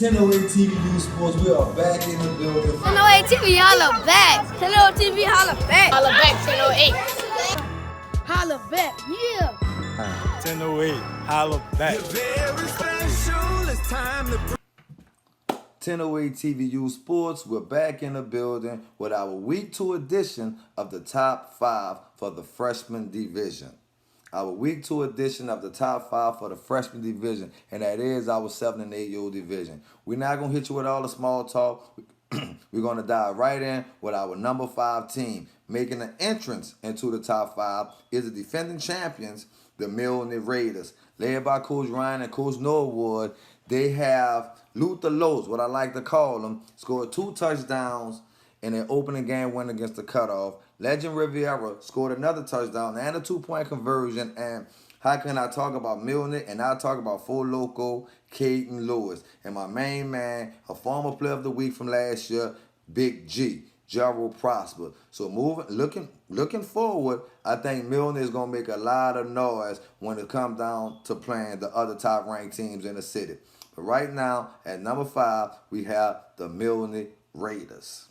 1008 TV News Sports, we are back in the building. 1008 TV, holla back. 1008 TV, holla back. Holla back, 1008. Holla back, yeah. 1008, holla back. Very special, it's time to 1008 TVU Sports, we're back in the building with our Week 2 edition of the Top 5 for the Freshman Division. Our Week 2 edition of the Top 5 for the Freshman Division, and that is our 7 and 8-year-old division. We're not going to hit you with all the small talk. We're going to dive right in with our number 5 team. Making an entrance into the Top 5 is the defending champions, the Milne Raiders. Led by Coach Ryan and Coach Norwood, they have Luther Lowe's, what I like to call them, scored 2 touchdowns in their opening game win against the Cutoff. Legend Riviera scored another touchdown and a 2-point conversion. And how can I talk about Milne and not talk about Four Loco, Caden Lewis, and my main man, a former player of the week from last year, Big G, Gerald Prosper. So looking forward, I think Milne is going to make a lot of noise when it comes down to playing the other top-ranked teams in the city. But right now, at number 5, we have the Milne Raiders.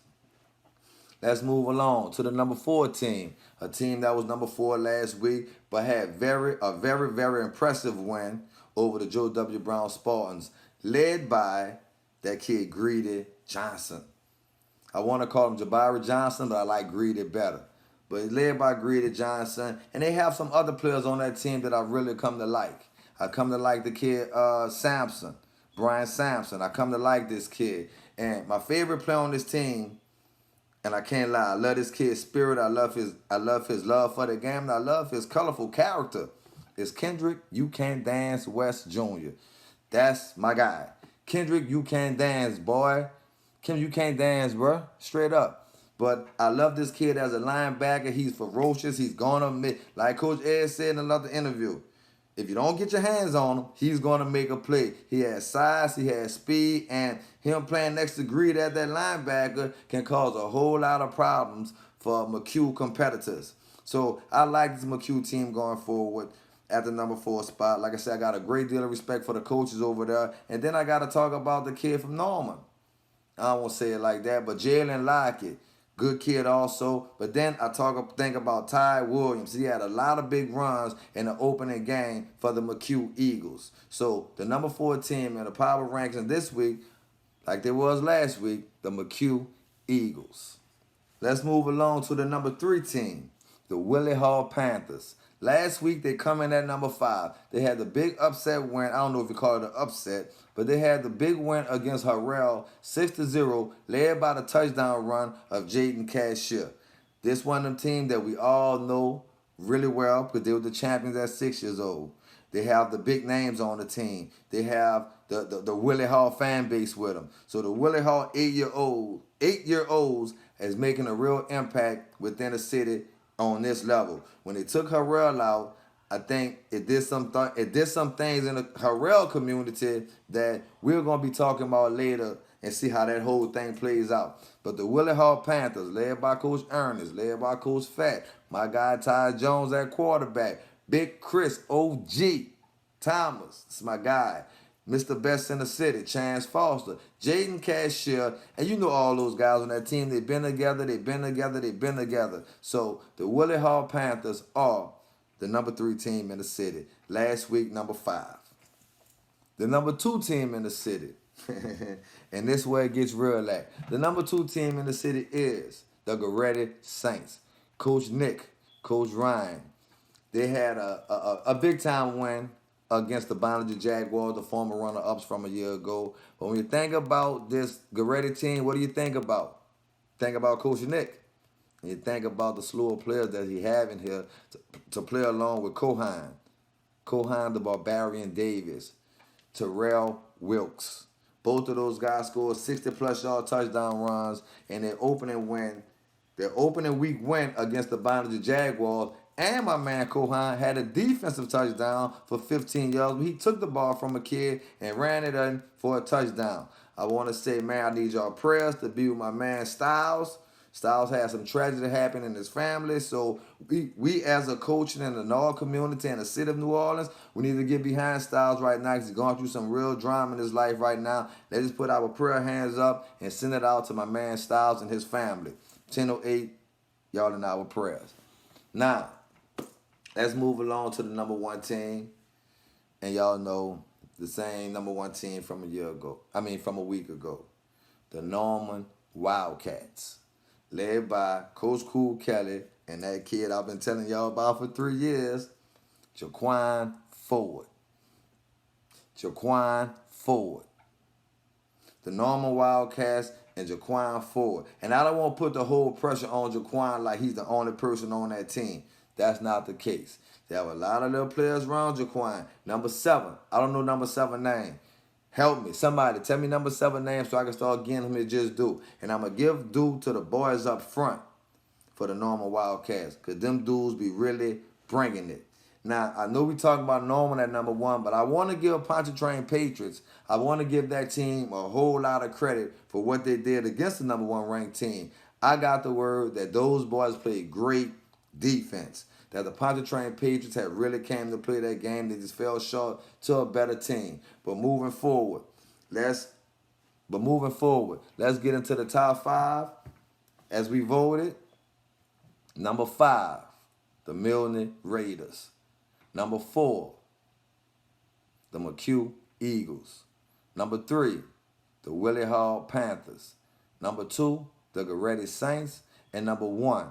Let's move along to the number 4 team, a team that was number 4 last week, but had a very impressive win over the Joe W. Brown Spartans, led by that kid Greedy Johnson. I want to call him Jabari Johnson, but I like Greedy better. But it's led by Greedy Johnson, and they have some other players on that team that I really come to like. I come to like the kid Sampson, Brian Sampson. I come to like this kid. And my favorite player on this team, and I can't lie, I love this kid's spirit. I love his love for the game, and I love his colorful character. It's Kendrick You Can Dance West Jr. That's my guy. Kendrick, you can dance, boy. Kim, you can't dance, bro. Straight up. But I love this kid as a linebacker. He's ferocious. He's gonna make, like Coach Ed said in another interview, if you don't get your hands on him, he's going to make a play. He has size, he has speed, and him playing next to Greedy at that linebacker can cause a whole lot of problems for McHugh competitors. So I like this McHugh team going forward at the number 4 spot. Like I said, I got a great deal of respect for the coaches over there. And then I got to talk about the kid from Norman. I don't want to say it like that, but Jalen Lockett. Good kid also. But then I think about Ty Williams. He had a lot of big runs in the opening game for the McHugh Eagles. So the number 4 team in the power rankings this week, like they was last week, the McHugh Eagles. Let's move along to the number 3 team, the Willie Hall Panthers. Last week, they come in at number 5. They had the big upset win. I don't know if you call it an upset, but they had the big win against Harrell, 6-0, led by the touchdown run of Jaden Cashier. This one of them teams that we all know really well because they were the champions at 6 years old. They have the big names on the team. They have the Willie Hall fan base with them. So the Willie Hall 8-year-olds is making a real impact within the city on this level. When they took Harrell out, I think it did some things in the Harrell community that we're going to be talking about later and see how that whole thing plays out. But the Willie Hall Panthers, led by Coach Ernest, led by Coach Fat, my guy Ty Jones at quarterback, Big Chris, OG, Thomas, that's my guy, Mr. Best in the City, Chance Foster, Jaden Cashier, and you know all those guys on that team. They've been together. So the Willie Hall Panthers are the number 3 team in the city. Last week, number 5. The number 2 team in the city, and this is where it gets real at. The number 2 team in the city is the Dillard Saints. Coach Nick, Coach Ryan, they had a big-time win against the Bonner Jaguars, the former runner-ups from a year ago. But when you think about this Dillard team, what do you think about? Think about Coach Nick. And you think about the slew of players that he have in here to play along with Cohan the Barbarian Davis, Terrell Wilkes. Both of those guys scored 60-plus yard touchdown runs in their opening week win against the Bonner Jaguars. And my man Cohan had a defensive touchdown for 15 yards. He took the ball from a kid and ran it in for a touchdown. I want to say, man, I need y'all prayers to be with my man Styles Styles had some tragedy happen in his family, so we as a coach in the North community and the city of New Orleans, we need to get behind Styles right now because he's going through some real drama in his life right now. Let's just put our prayer hands up and send it out to my man Styles and his family. 10:08, y'all in our prayers. Now, let's move along to the number one team. And y'all know the same number one team from a week ago. The Norman Wildcats. Led by Coach Cool Kelly and that kid I've been telling y'all about for 3 years, Jaquan Ford. Jaquan Ford. The Norman Wildcats and Jaquan Ford. And I don't want to put the whole pressure on Jaquan like he's the only person on that team. That's not the case. There are a lot of little players around Jaquan. Number 7. I don't know number 7 name. Help me. Somebody tell me number 7 name so I can start getting him to just do. And I'm going to give due to the boys up front for the Norman Wildcats because them dudes be really bringing it. Now, I know we talking about Norman at number 1, but I want to give Pontchartrain Patriots, I want to give that team a whole lot of credit for what they did against the number 1 ranked team. I got the word that those boys played great defense. That the Pontchartrain Patriots had really came to play that game. They just fell short to a better team. But moving forward, let's get into the top 5 as we voted. Number 5, the Milne Raiders. Number 4, the McHugh Eagles. Number 3, the Willie Hall Panthers. Number 2, the Dillard Saints. And number 1,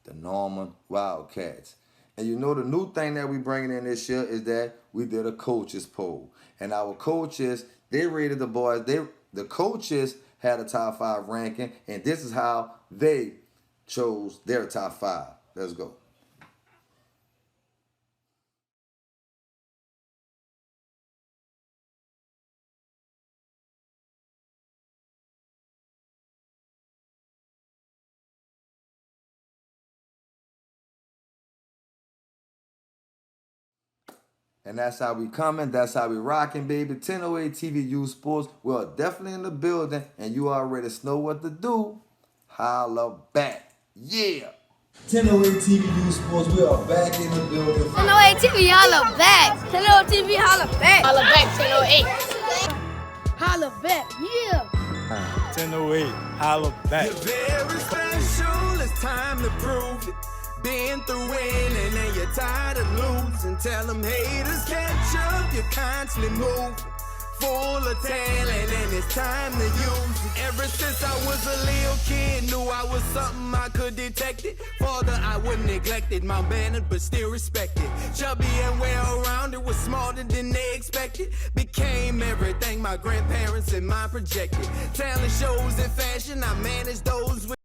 the Norman Wildcats. And you know the new thing that we bringing in this year is that we did a coaches poll. And our coaches, they rated the boys. The coaches had a top 5 ranking, and this is how they chose their top 5. Let's go. And that's how we coming. That's how we rocking, baby. 1008 TVU Sports. We're definitely in the building, and you already know what to do. Holla back. Yeah. 1008 TVU Sports. We are back in the building. 1008 TV, holla back. 1008 TV, holla back. Holla back, 1008. Holla back, yeah. 1008, holla back. You're very special, it's time to prove it. Been through winning and you're tired of losing. Tell them haters catch up, you're constantly moving. Full of talent and it's time to use it. Ever since I was a little kid, knew I was something I could detect it. Father, I wouldn't neglect it, my mannered but still respected. Chubby and well-rounded, was smarter than they expected. Became everything my grandparents and mine projected. Talent shows in fashion, I managed those with